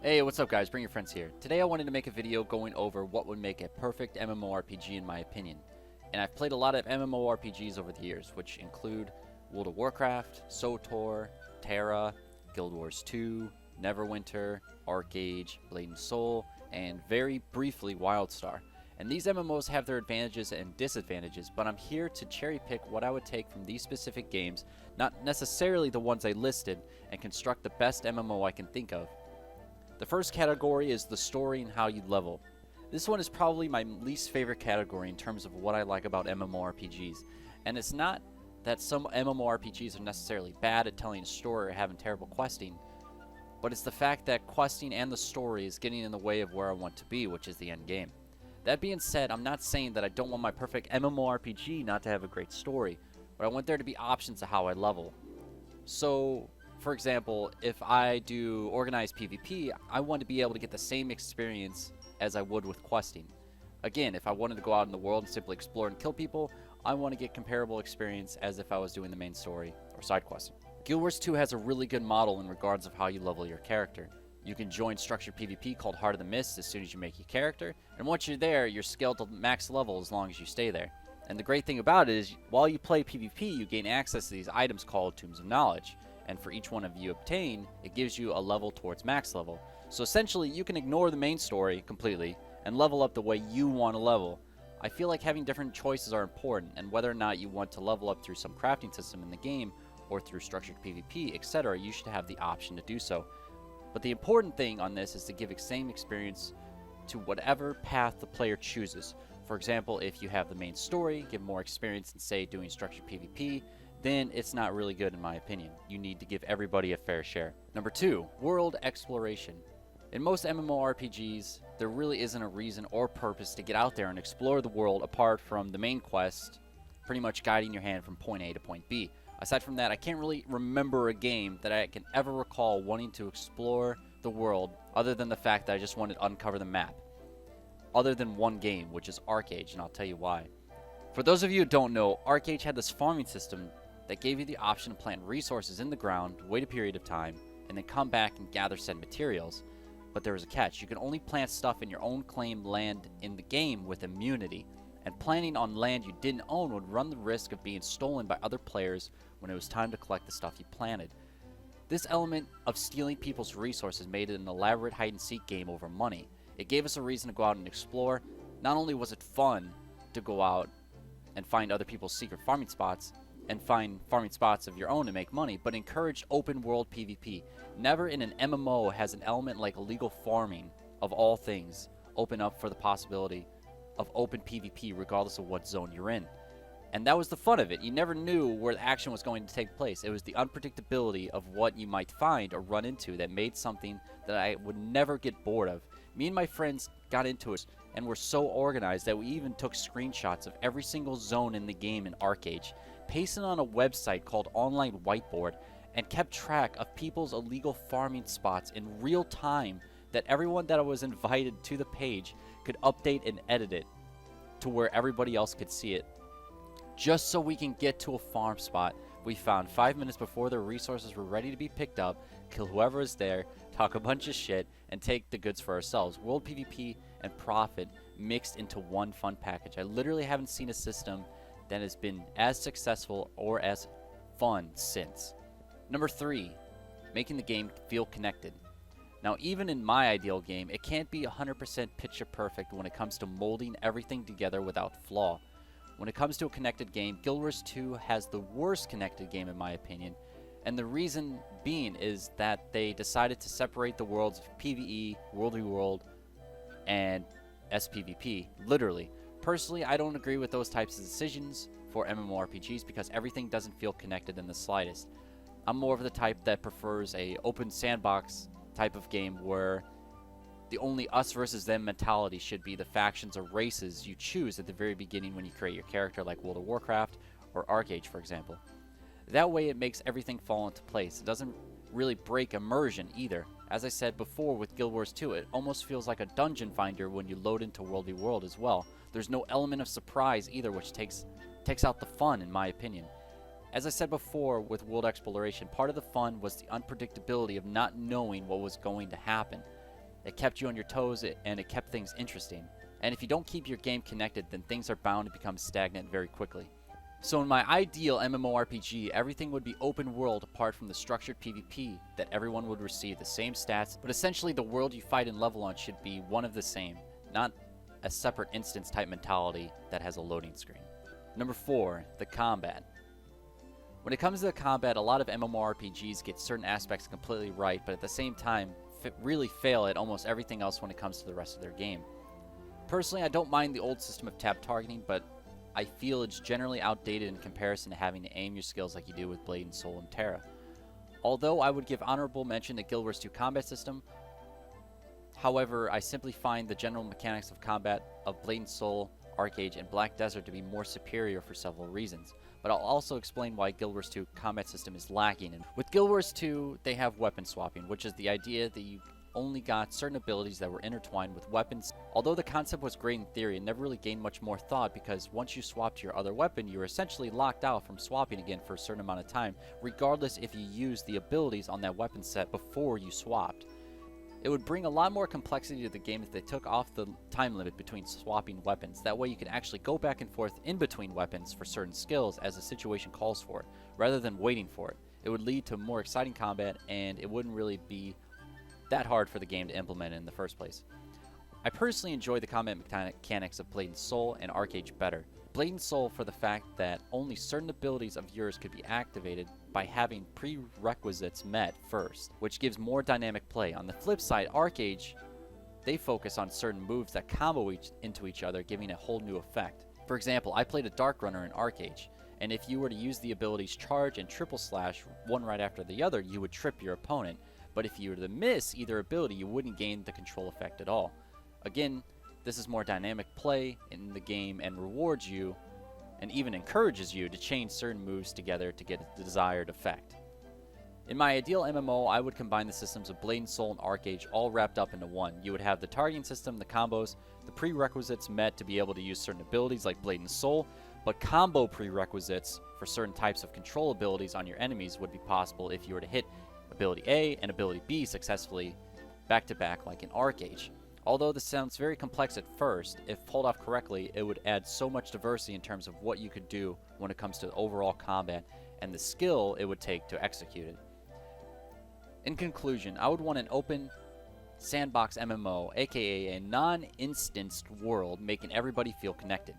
Hey, what's up guys? Bring your friends here. Today I wanted to make a video going over what would make a perfect MMORPG in my opinion. And I've played a lot of MMORPGs over the years, which include World of Warcraft, Swtor, Terra, Guild Wars 2, Neverwinter, Arcage, Blade and Soul, and very briefly Wildstar. And these MMOs have their advantages and disadvantages, but I'm here to cherry pick what I would take from these specific games, not necessarily the ones I listed, and construct the best MMO I can think of. The first category is the story and how you level. This one is probably my least favorite category in terms of what I like about MMORPGs. And it's not that some MMORPGs are necessarily bad at telling a story or having terrible questing, but it's the fact that questing and the story is getting in the way of where I want to be, which is the end game. That being said, I'm not saying that I don't want my perfect MMORPG not to have a great story, but I want there to be options to how I level. So, for example, if I do organized PvP, I want to be able to get the same experience as I would with questing. Again, if I wanted to go out in the world and simply explore and kill people, I want to get comparable experience as if I was doing the main story or side questing. Guild Wars 2 has a really good model in regards of how you level your character. You can join structured PvP called Heart of the Mist as soon as you make your character, and once you're there, you're scaled to max level as long as you stay there. And the great thing about it is, while you play PvP, you gain access to these items called Tombs of Knowledge. And for each one of you obtain, it gives you a level towards max level. So essentially, you can ignore the main story completely and level up the way you want to level. I feel like having different choices are important, and whether or not you want to level up through some crafting system in the game or through structured PvP, etc., you should have the option to do so. But the important thing on this is to give the same experience to whatever path the player chooses. For example, if you have the main story, give more experience in, say, doing structured PvP, then it's not really good in my opinion. You need to give everybody a fair share. Number 2, world exploration. In most MMORPGs, there really isn't a reason or purpose to get out there and explore the world apart from the main quest, pretty much guiding your hand from point A to point B. Aside from that, I can't really remember a game that I can ever recall wanting to explore the world other than the fact that I just wanted to uncover the map. Other than one game, which is Arcage, and I'll tell you why. For those of you who don't know, Arcage had this farming system that gave you the option to plant resources in the ground, wait a period of time, and then come back and gather said materials. But there was a catch. You can only plant stuff in your own claimed land in the game with immunity, and planting on land you didn't own would run the risk of being stolen by other players when it was time to collect the stuff you planted. This element of stealing people's resources made it an elaborate hide-and-seek game over money. It gave us a reason to go out and explore. Not only was it fun to go out and find other people's secret farming spots, and find farming spots of your own to make money, but encourage open world PvP. Never in an MMO has an element like illegal farming, of all things, open up for the possibility of open PvP regardless of what zone you're in. And that was the fun of it. You never knew where the action was going to take place. It was the unpredictability of what you might find or run into that made something that I would never get bored of. Me and my friends got into it and were so organized that we even took screenshots of every single zone in the game in Arcage, pasted on a website called Online Whiteboard, and kept track of people's illegal farming spots in real time that everyone that was invited to the page could update and edit it to where everybody else could see it. Just so we can get to a farm spot we found 5 minutes before the resources were ready to be picked up, kill whoever is there, talk a bunch of shit, and take the goods for ourselves. World PvP and profit mixed into one fun package. I literally haven't seen a system that has been as successful or as fun since. Number 3, making the game feel connected. Now, even in my ideal game, it can't be 100% picture perfect when it comes to molding everything together without flaw. When it comes to a connected game, Guild Wars 2 has the worst connected game in my opinion, and the reason being is that they decided to separate the worlds of PvE, World v World, and SPVP, literally. Personally, I don't agree with those types of decisions for MMORPGs because everything doesn't feel connected in the slightest. I'm more of the type that prefers a open sandbox type of game where the only us versus them mentality should be the factions or races you choose at the very beginning when you create your character, like World of Warcraft or Arcage, for example. That way it makes everything fall into place. It doesn't really break immersion either. As I said before with Guild Wars 2, it almost feels like a dungeon finder when you load into World v World as well. There's no element of surprise either, which takes out the fun in my opinion. As I said before with World Exploration, part of the fun was the unpredictability of not knowing what was going to happen. It kept you on your toes, and it kept things interesting. And if you don't keep your game connected, then things are bound to become stagnant very quickly. So in my ideal MMORPG, everything would be open world apart from the structured PvP, that everyone would receive the same stats, but essentially the world you fight and level on should be one of the same, not a separate instance type mentality that has a loading screen. Number 4, the combat. When it comes to the combat, a lot of MMORPGs get certain aspects completely right, but at the same time, really fail at almost everything else when it comes to the rest of their game. Personally, I don't mind the old system of tab targeting, but I feel it's generally outdated in comparison to having to aim your skills like you do with Blade and Soul and Terra. Although I would give honorable mention to Guild Wars 2 combat system, however, I simply find the general mechanics of combat of Blade and Soul, Arcade, and Black Desert to be more superior for several reasons. But I'll also explain why Guild Wars 2 combat system is lacking. And with Guild Wars 2, they have weapon swapping, which is the idea that you only got certain abilities that were intertwined with weapons. Although the concept was great in theory, it never really gained much more thought, because once you swapped your other weapon, you were essentially locked out from swapping again for a certain amount of time, regardless if you used the abilities on that weapon set before you swapped. It would bring a lot more complexity to the game if they took off the time limit between swapping weapons. That way you can actually go back and forth in between weapons for certain skills as the situation calls for it, rather than waiting for it. It would lead to more exciting combat, and it wouldn't really be that hard for the game to implement in the first place. I personally enjoy the combat mechanics of Blade and Soul and Arcade better. Blade and Soul for the fact that only certain abilities of yours could be activated by having prerequisites met first, which gives more dynamic play. On the flip side, Arcade, they focus on certain moves that combo into each other, giving a whole new effect. For example, I played a Dark Runner in Arcade, and if you were to use the abilities Charge and Triple Slash one right after the other, you would trip your opponent. But if you were to miss either ability, you wouldn't gain the control effect at all. Again, this is more dynamic play in the game and rewards you and even encourages you to chain certain moves together to get the desired effect. In my ideal MMO, I would combine the systems of Blade and Soul and Arcade all wrapped up into one. You would have the targeting system, the combos, the prerequisites met to be able to use certain abilities like Blade and Soul, but combo prerequisites for certain types of control abilities on your enemies would be possible if you were to hit ability A and ability B successfully back to back like in Arcade. Although this sounds very complex at first, if pulled off correctly, it would add so much diversity in terms of what you could do when it comes to overall combat and the skill it would take to execute it. In conclusion, I would want an open sandbox MMO, aka a non-instanced world making everybody feel connected.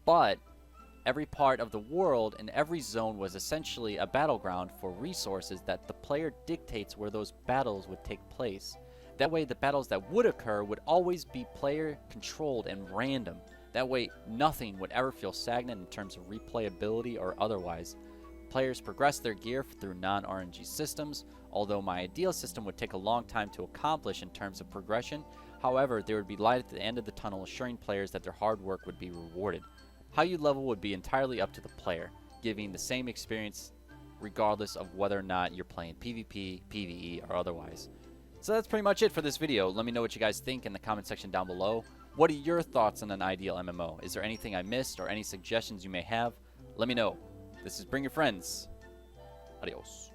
But every part of the world and every zone was essentially a battleground for resources that the player dictates where those battles would take place. That way the battles that would occur would always be player controlled and random. That way nothing would ever feel stagnant in terms of replayability or otherwise. Players progress their gear through non-RNG systems, although my ideal system would take a long time to accomplish in terms of progression. However, there would be light at the end of the tunnel assuring players that their hard work would be rewarded. How you level would be entirely up to the player, giving the same experience regardless of whether or not you're playing PvP, PvE, or otherwise. So that's pretty much it for this video. Let me know what you guys think in the comment section down below. What are your thoughts on an ideal MMO? Is there anything I missed or any suggestions you may have? Let me know. This is Bring Your Friends. Adios.